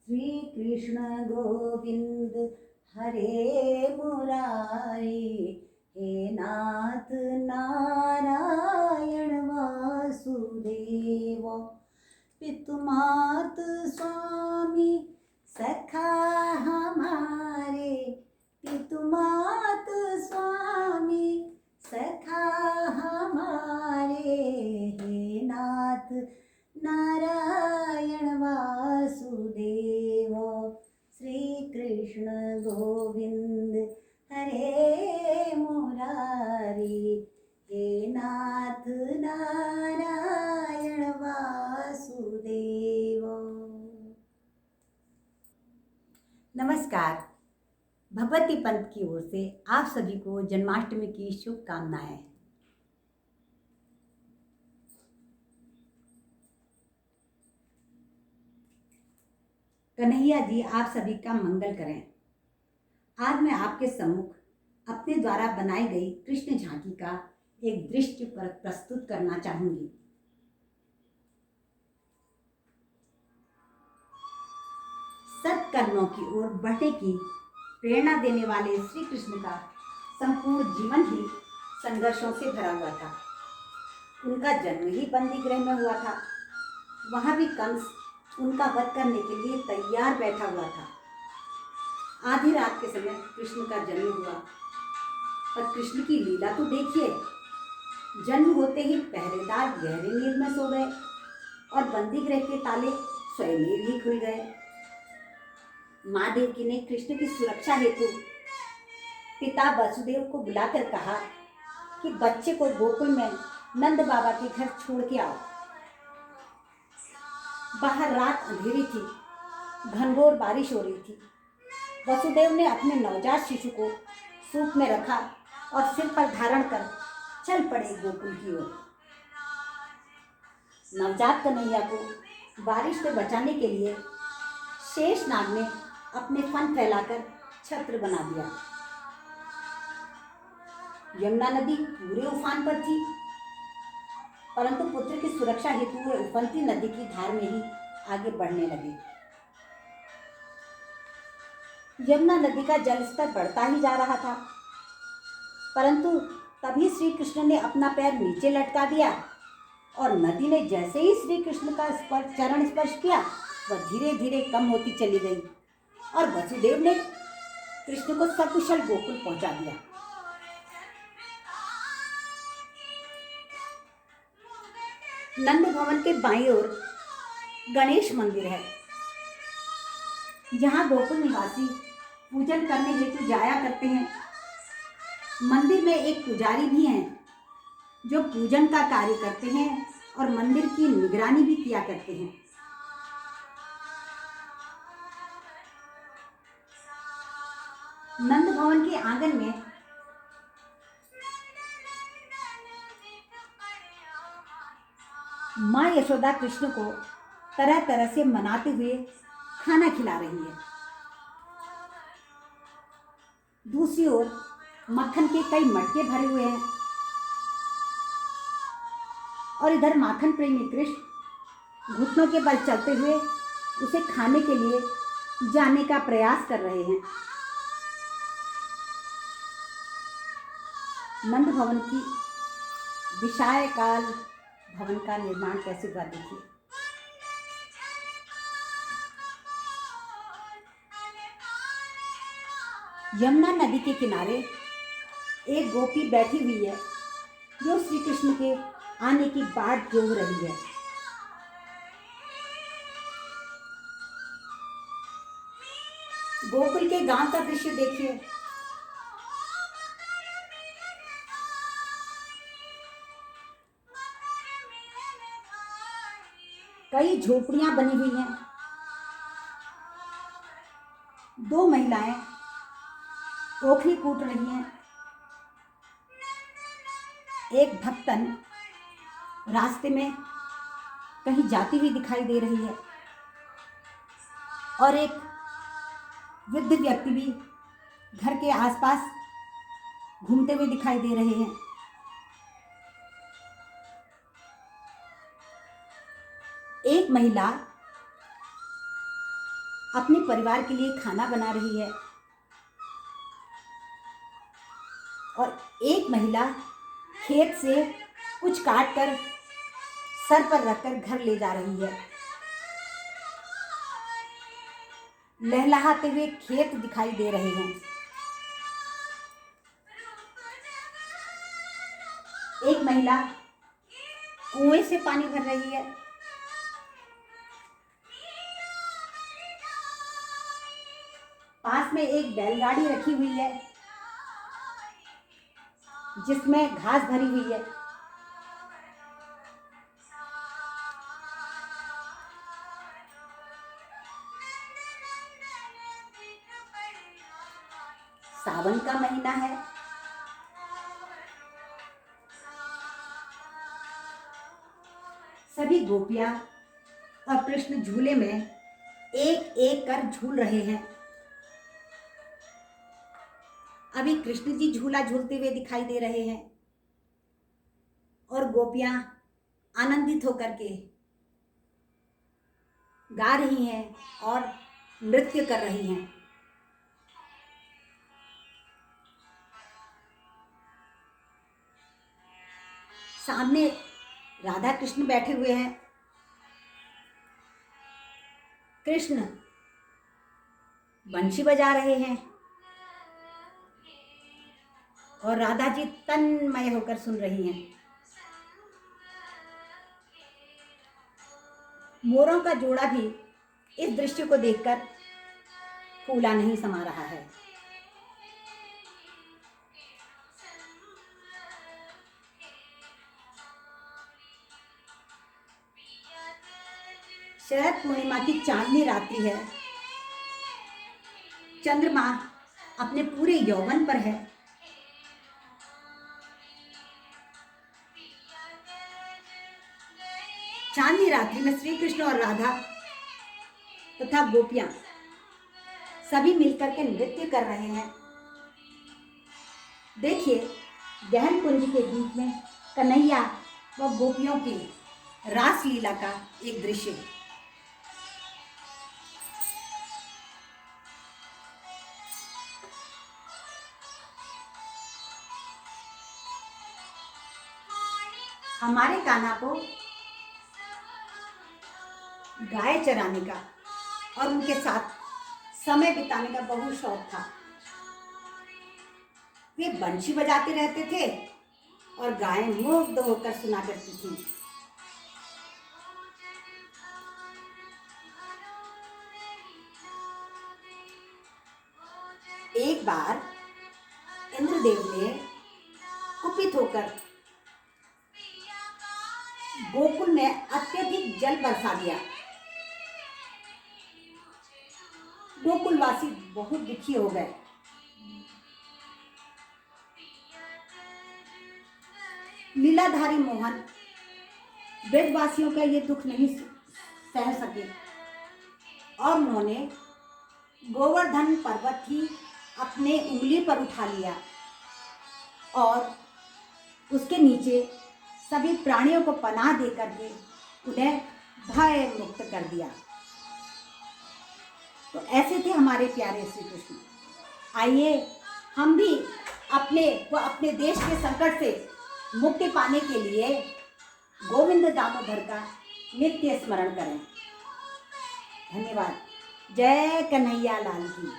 श्री कृष्ण गोविंद हरे मुरारी, हे नाथ नारायण वासुदेव। पितुमात स्वामी सखा हमारे, पितुमात स्वामी सखा हमारे, हे नाथ नारायण वासुदेव। श्री कृष्ण गोविंद हरे मुरारी, हे नाथ नारायण वासुदेव। नमस्कार। भगवती पंथ की ओर से आप सभी को जन्माष्टमी की शुभकामनाएं। कन्हैया जी आप सभी का मंगल करें। आज मैं आपके सम्मुख अपने द्वारा बनाई गई कृष्ण झांकी का एक दृश्य प्रस्तुत करना चाहूंगी। सत्कर्मों की ओर बढ़ने की प्रेरणा देने वाले श्री कृष्ण का संपूर्ण जीवन ही संघर्षों से भरा हुआ था। उनका जन्म ही बंदी गृह में हुआ था। वहां भी कंस उनका वध करने के लिए तैयार बैठा हुआ था। आधी रात के समय कृष्ण का जन्म हुआ, पर कृष्ण की लीला तो देखिए। जन्म होते ही पहरेदार गहरे नींद में सो गए और बंदी गृह के ताले स्वयं ही खुल गए। माँ देवकी ने कृष्ण की सुरक्षा हेतु पिता वसुदेव को बुलाकर कहा कि बच्चे को गोकुल में नंद बाबा के घर छोड़ के आओ। बाहर रात अंधेरी थी, घनघोर बारिश हो रही थी। वसुदेव ने अपने नवजात शिशु को सूप में रखा और सिर पर धारण कर चल पड़े गोकुल की ओर। नवजात कन्हैया को बारिश से बचाने के लिए शेषनाग ने अपने फन फैलाकर छत्र बना दिया। यमुना नदी पूरे उफान पर थी, परंतु पुत्र की सुरक्षा हेतु वे उफनती नदी की धार में ही आगे बढ़ने लगे। यमुना नदी का जलस्तर बढ़ता ही जा रहा था, परंतु तभी श्री कृष्ण ने अपना पैर नीचे लटका दिया और नदी ने जैसे ही श्री कृष्ण का चरण स्पर्श किया, वह धीरे धीरे कम होती चली गई और वसुदेव ने कृष्ण को सकुशल गोकुल पहुंचा दिया। नंद भवन के बाईं ओर गणेश मंदिर है, जहां गोकुल निवासी पूजन करने हेतु जाया करते हैं। मंदिर में एक पुजारी भी हैं, जो पूजन का कार्य करते हैं और मंदिर की निगरानी भी किया करते हैं। नंद भवन के आंगन में माँ यशोदा कृष्ण को तरह तरह से मनाते हुए खाना खिला रही है। दूसरी ओर मक्खन के कई मटके भरे हुए हैं और इधर माखन प्रेमी कृष्ण घुटनों के बल चलते हुए उसे खाने के लिए जाने का प्रयास कर रहे हैं। नंद भवन की विशालकाय भवन का निर्माण कैसे हुआ देखिए। यमुना नदी के किनारे एक गोपी बैठी हुई है, जो श्री कृष्ण के आने की बाट जोह रही है। गोकुल के गांव का दृश्य देखिए। कई झोपड़ियां बनी हुई हैं। दो महिलाएं ओखली कूट रही हैं। एक भक्तन रास्ते में कहीं जाती हुई दिखाई दे रही है और एक वृद्ध व्यक्ति भी घर के आसपास घूमते हुए दिखाई दे रहे हैं। एक महिला अपने परिवार के लिए खाना बना रही है और एक महिला खेत से कुछ काट कर सर पर रखकर घर ले जा रही है। लहलहाते हुए खेत दिखाई दे रहे हैं। एक महिला कुएं से पानी भर रही है। पास में एक बैलगाड़ी रखी हुई है जिसमें घास भरी हुई है। सावन का महीना है। सभी गोपियां और कृष्ण झूले में एक एक कर झूल रहे हैं। अभी कृष्ण जी झूला झूलते हुए दिखाई दे रहे हैं और गोपियां आनंदित होकर के गा रही हैं और नृत्य कर रही हैं। सामने राधा कृष्ण बैठे हुए हैं। कृष्ण बंशी बजा रहे हैं और राधा जी तन्मय होकर सुन रही हैं। मोरों का जोड़ा भी इस दृश्य को देखकर फूला नहीं समा रहा है। शरद पूर्णिमा की चांदनी रात्रि है। चंद्रमा अपने पूरे यौवन पर है। चांदनी रात्रि में श्री कृष्ण और राधा तथा गोपियां सभी मिलकर के नृत्य कर रहे हैं। देखिए, गहन कुंज के बीच में कन्हैया व गोपियों की रास लीला का एक दृश्य है। हमारे कान्हा को गाय चराने का और उनके साथ समय बिताने का बहुत शौक था। वे बंशी बजाते रहते थे और गायें मुग्ध होकर सुना करती थीं। एक बार इंद्रदेव ने कुपित होकर गोकुल में अत्यधिक जल बरसा दिया। गोकुलवासी बहुत दुखी हो गए। लीलाधारी मोहन ब्रजवासियों का ये दुख नहीं सह सके और उन्होंने गोवर्धन पर्वत ही अपने उंगली पर उठा लिया और उसके नीचे सभी प्राणियों को पनाह दे करके उन्हें भय मुक्त कर दिया। तो ऐसे थे हमारे प्यारे श्री कृष्ण। आइए हम भी अपने देश के संकट से मुक्ति पाने के लिए गोविंद दामोदर का नित्य स्मरण करें। धन्यवाद। जय कन्हैया लाल की।